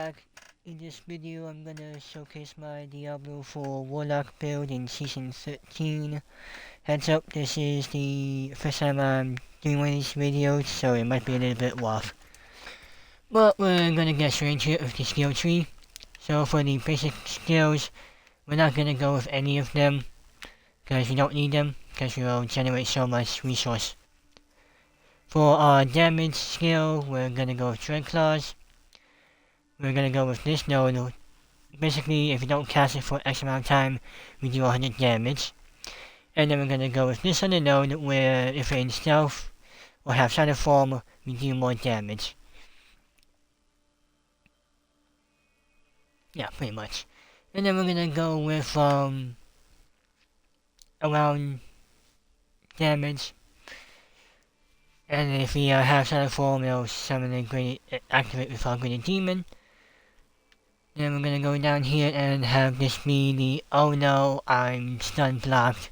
back. In this video, I'm gonna showcase my Diablo IV Warlock build in Season 13. Heads up, this is the first time I'm doing one of these videos, so it might be a little bit rough. But we're gonna get straight into it with the skill tree. So for the basic skills, we're not gonna go with any of them, because we don't need them, because we will generate so much resource. For our damage skill, we're gonna go with Dread Claws. We're gonna go with this node. Basically, if you don't cast it for X amount of time, we do 100 damage. And then we're gonna go with this other node, where if we're in stealth or have shadow form, we do more damage. Yeah, pretty much. And then we're gonna go with around damage. And if we have shadow form, it'll summon a great activate with our greater demon. Then we're gonna go down here and have this be the oh no, I'm stun blocked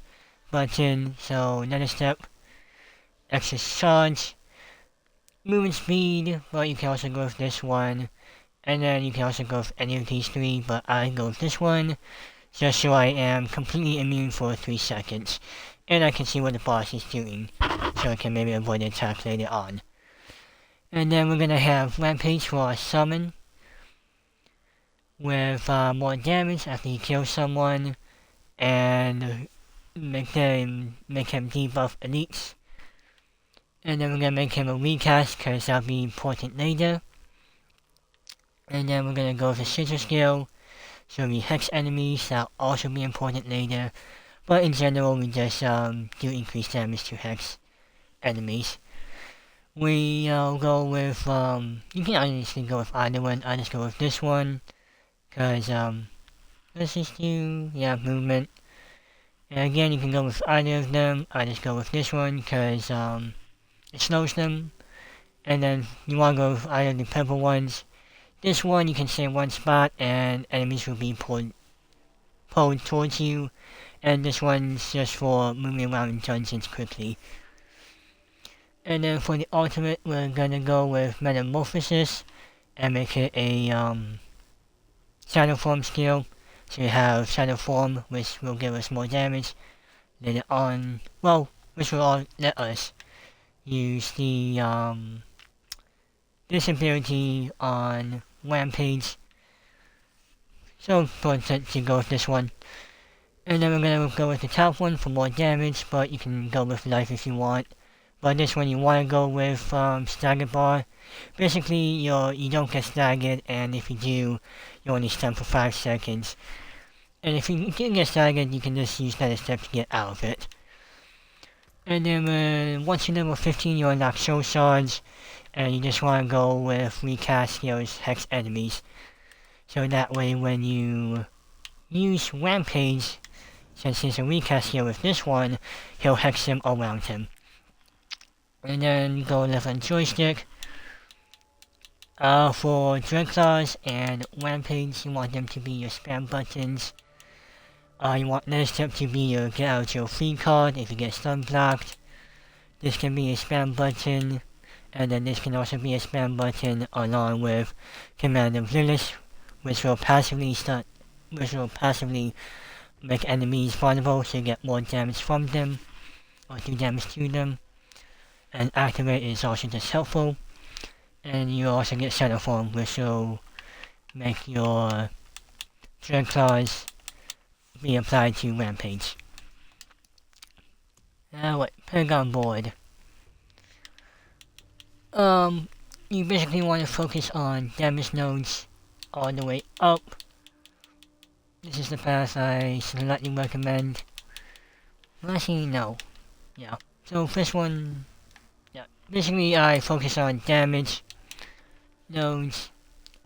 button. So Nether Step, extra charge, movement speed, but you can also go with this one. And then you can also go with any of these three, but I go with this one, just so I am completely immune for 3 seconds. And I can see what the boss is doing, so I can maybe avoid the attack later on. And then we're gonna have Rampage for our summon, with more damage after he kills someone, and make him debuff elites. And then we're gonna make him a recast, cause that'll be important later. And then we're gonna go with the Sigil skill, so we hex enemies, that'll also be important later. But in general, we just do increase damage to hex enemies. We go with you can honestly go with either one. I just go with this one, cause let's just do movement. And again, you can go with either of them. I just go with this one, cause it slows them. And then you wanna go with either of the purple ones. This one you can stay in one spot, and enemies will be pulled towards you. And this one's just for moving around in dungeons quickly. And then for the ultimate, we're gonna go with Metamorphosis and make it a shadow form skill. So you have shadow form, which will give us more damage later on. Well, which will all let us use the this ability on Rampage. So important to go with this one. And then we're gonna go with the top one for more damage, but you can go with life if you want. But this one you wanna go with stagger bar. Basically you don't get staggered, and if you do, you only stun for 5 seconds. And if you do get staggered, you can just use Nether Step to get out of it. And then once you're level 15, you unlock Soul Shards, and you just wanna go with recast skills, hex enemies. So that way when you use Rampage, since there's a recast here with this one, he'll hex him around him. And then go left on joystick. For Dread Claws and Rampage, you want them to be your spam buttons. You want Nether Step to be your get out your free card if you get stun blocked. This can be a spam button, and then this can also be a spam button along with Command of Laalish, which will passively make enemies vulnerable, so you get more damage from them, or do damage to them. And activate is also just helpful. And you also get shadow form, which will make your Dread Claws be applied to Rampage. Now Paragon Board. You basically want to focus on damage nodes all the way up. This is the path I slightly recommend. Well, actually, no. Yeah. So first one, basically I focus on damage nodes,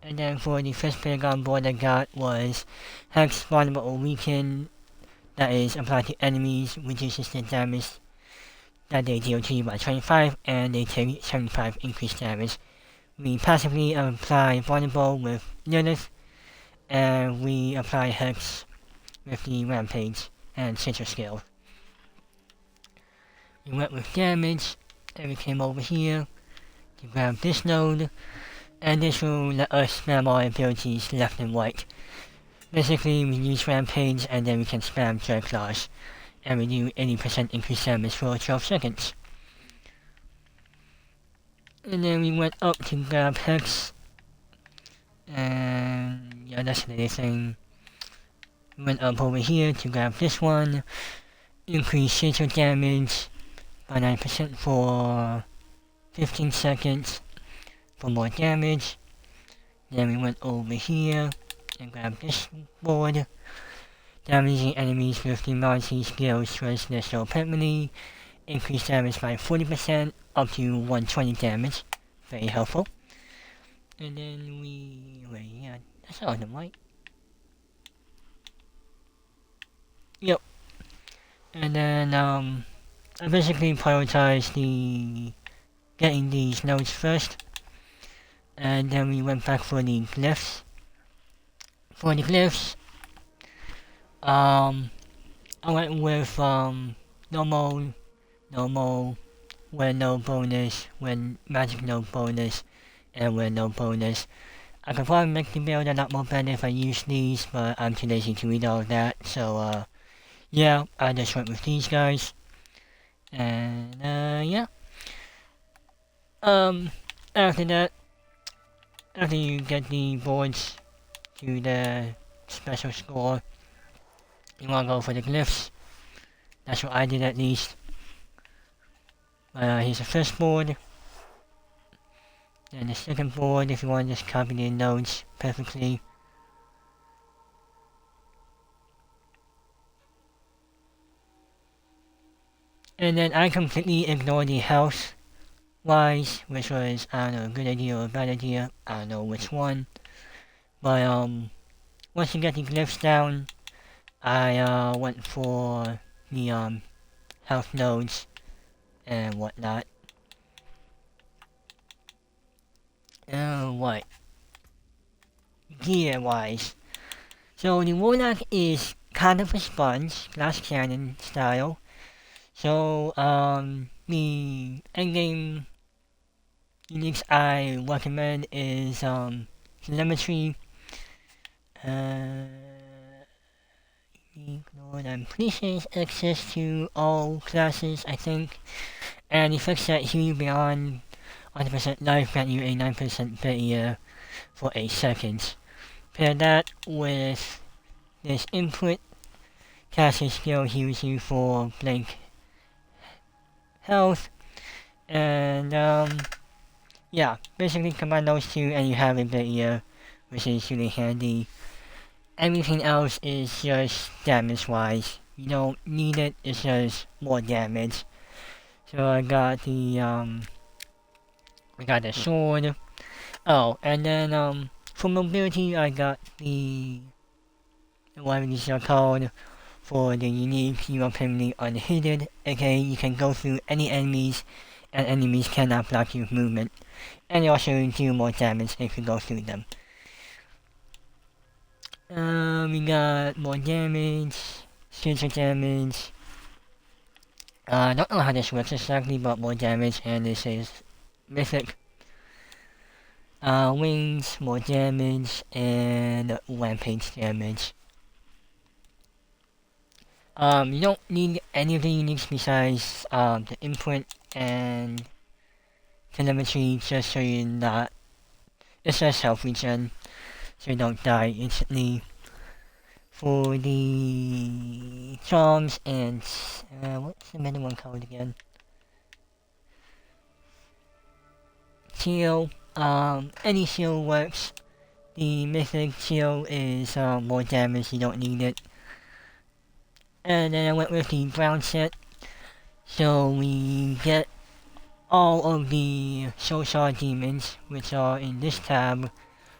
and then for the first Paragon board I got was Hex, Vulnerable, or Weaken. That is applied to enemies, reduces the damage that they deal to you by 25, and they take 75 increased damage. We passively apply Vulnerable with Lilith, and we apply Hex with the Rampage and Sigil skill. We went with damage, then we came over here to grab this node, And this will let us spam our abilities left and right. Basically, we use Rampage and then we can spam Dread Claws, and we do 80% increased damage for 12 seconds. And then we went up to grab Hex, and yeah, that's the thing. We went up over here to grab this one, increase sigil damage by 9% for 15 seconds for more damage. Then we went over here and grabbed this board, damaging enemies with the Nazi skills was so permanently, increased damage by 40% up to 120 damage, very helpful. And then yeah, that's all of them, right? Yep. And then I basically prioritized getting these nodes first, and then we went back for the glyphs. For the glyphs, I went with normal, when no bonus, when magic no bonus, and when no bonus. I could probably make the build a lot more better if I use these, but I'm too lazy to read all of that, so yeah, I just went with these guys. And yeah. After that, after you get the boards to the special score, you wanna go for the glyphs. That's what I did at least. Here's the first board. Then the second board, if you want to just copy the nodes perfectly. And then I completely ignored the health wise, which was, I don't know, a good idea or a bad idea. I don't know which one. But once you get the glyphs down, I went for the health nodes and whatnot. What? Gear wise. So the Warlock is kind of a sponge, glass cannon style. So the endgame uniques I recommend is telemetry, I'm pretty sure it's access to all classes, I think, and effects that heal you beyond 100% life grant you a 9% barrier for 8 seconds. Pair that with this input, casting skill heals you for blank health, and yeah, basically combine those two and you have a barrier, which is really handy. Everything else is just damage wise. You don't need it, it's just more damage. So I got the sword. Oh, and then for mobility I got the whatever these are called. For the unique, you are permanently unhindered, aka you can go through any enemies and enemies cannot block your movement. And you also do more damage if you go through them. We got more damage, sigil damage. I don't know how this works exactly, but more damage, and this is mythic. Wings, more damage, and rampage damage. You don't need any of the uniques besides the imprint and telemetry, just so you're not. It's just health regen, so you don't die instantly. For the charms and what's the middle one called again? Seal. Any seal works. The mythic seal is more damage. You don't need it. And then I went with the brown set. So we get all of the Soul Shard demons, which are in this tab,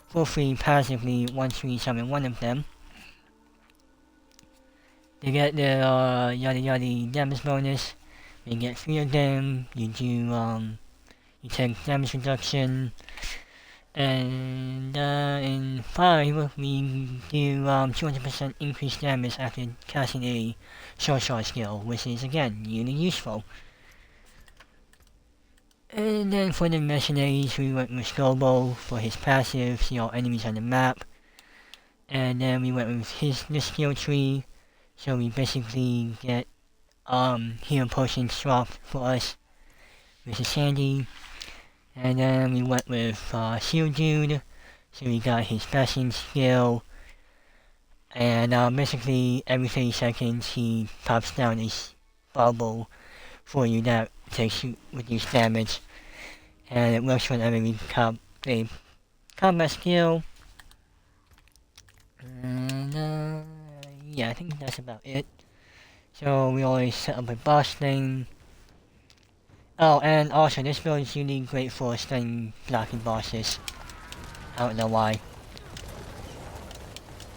for free passively once we summon one of them. They get the yada yada damage bonus. We get 3 of them. You do you take damage reduction. And in 5 we do 200% increased damage after casting a Soul Shard skill, which is again really useful. And then for the Mercenaries, we went with Scobo for his passive, see all enemies on the map. And then we went with the skill tree, so we basically get heal potions swapped for us, which is handy. And then we went with Shield Dude, so we got his passing skill. And basically every 30 seconds he pops down his bubble for you that takes you reduce damage. And it works whenever we combat skill. And yeah, I think that's about it. So we always set up a boss thing. Oh, and also this build is really great for stun blocking bosses. I don't know why.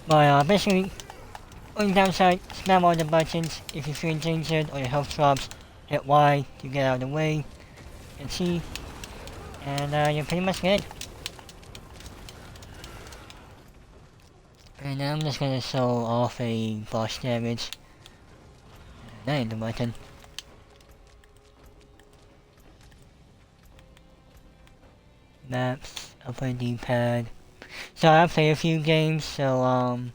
But basically, only downside, spam all the buttons. If you feel injured or your health drops, hit Y to get out of the way. And C. And you're pretty much good. And now I'm just gonna show off a boss damage. That ain't the button. Maps, upper D-pad. So I play a few games, so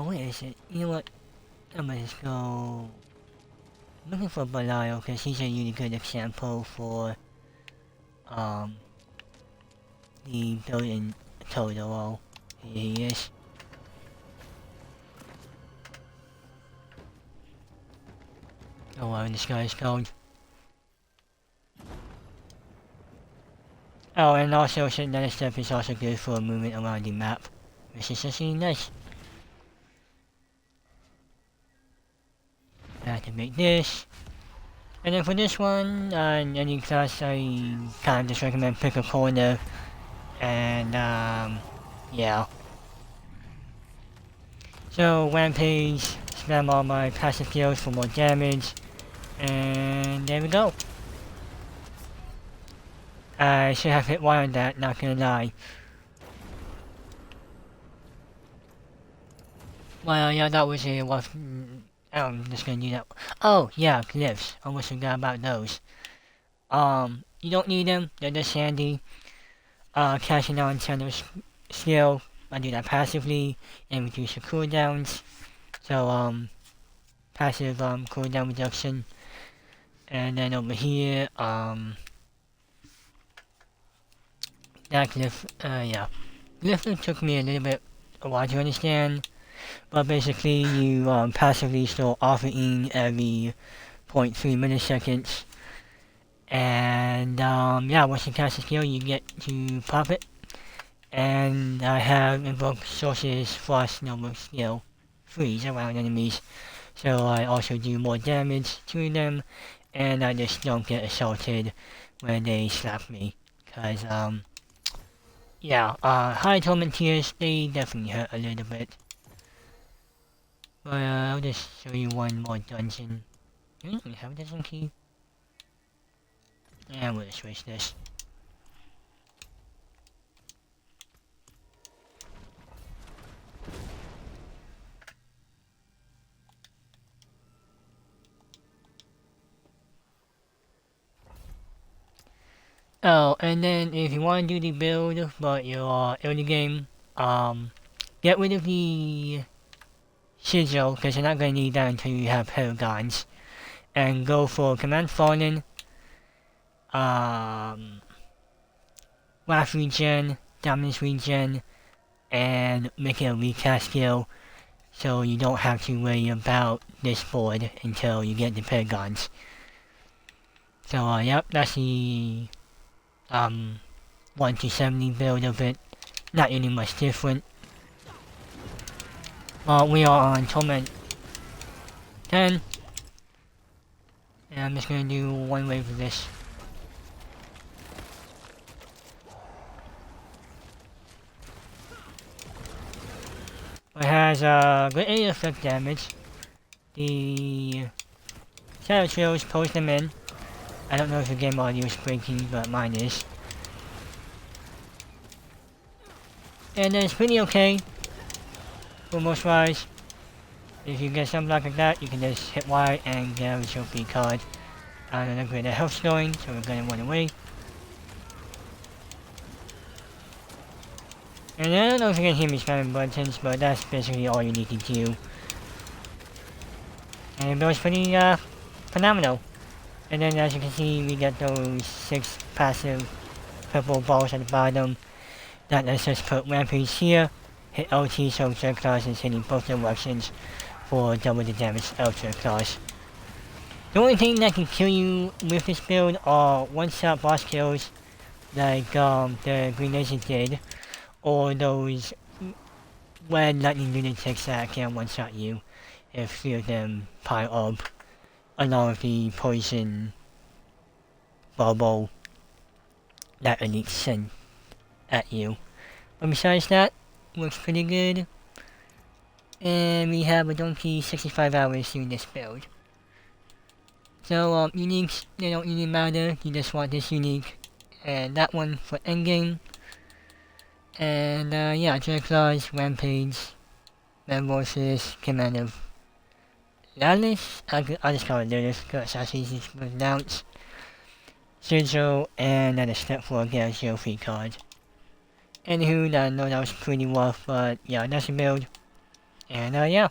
where is it? You know what? I'm gonna just go looking for Belial because he's a really good example for the build in total. Here he is. Oh wow, this guy is cold. Oh, and also Nether Step is also good for movement around the map, which is just really nice. I have to make this. And then for this one, any class I kind of just recommend pick a corner. And yeah. So Rampage, spam all my passive skills for more damage. And there we go. I should have hit Y on that, not gonna lie. Well, yeah, that was a rough. I'm just gonna do that. Oh, yeah, glyphs. Almost forgot about those. You don't need them, they're just handy. Casting out internal skill, I do that passively and reduce the cooldowns. So, passive, cooldown reduction. And then over here, that glyph, yeah. Glyph took me a while to understand. But basically, you passively store offering every 0.3 milliseconds. And yeah, once you cast a skill, you get to pop it. And I have invoked Source's Frost Noble skill freeze around enemies. So I also do more damage to them. And I just don't get assaulted when they slap me. Cause yeah, high torment tiers, they definitely hurt a little bit. But I'll just show you one more dungeon. Do you have a dungeon key? Yeah, we'll switch this. Oh, and then if you want to do the build, but you're early game, get rid of the Sigil, because you're not going to need that until you have Paragons. And go for Command Fallen, Wrath regen, Dominance regen, and make it a recast skill, so you don't have to worry about this board until you get the Paragons. So yep, that's the 1 to 70 build of it. Not really much different. We are on Torment 10. And I'm just gonna do one wave of this. It has good area effect damage. The Shadow Trails post them in. I don't know if the game audio is breaking, but mine is. And it's pretty okay for most wise. If you get sunblock like that, you can just hit Y and get a trophy card. I don't know where the health's going, so we're gonna run away. And I don't know if you can hear me spamming buttons, but that's basically all you need to do. And it goes pretty phenomenal. And then as you can see, we get those 6 passive purple balls at the bottom. That lets us put Rampage here, hit LT so Ultra Class is hitting both directions for double the damage Ultra Class. The only thing that can kill you with this build are one-shot boss kills, like the Green Legend did, or those red lightning lunatics that can one-shot you if 3 of them pile up, along with the poison bubble that Elite send at you. But besides that, looks pretty good. And we have a donkey 65 hours doing this build. So uniques, they don't really matter, you just want this unique and that one for endgame. And yeah, Claws, Rampage, Metamorphosis, Command of Laalish, I'll just call it Laalish because that's easy to pronounce. Sigil and Nether Step for a Galaxy free card. Anywho, I know that was pretty rough, but yeah, that's a build. And yeah.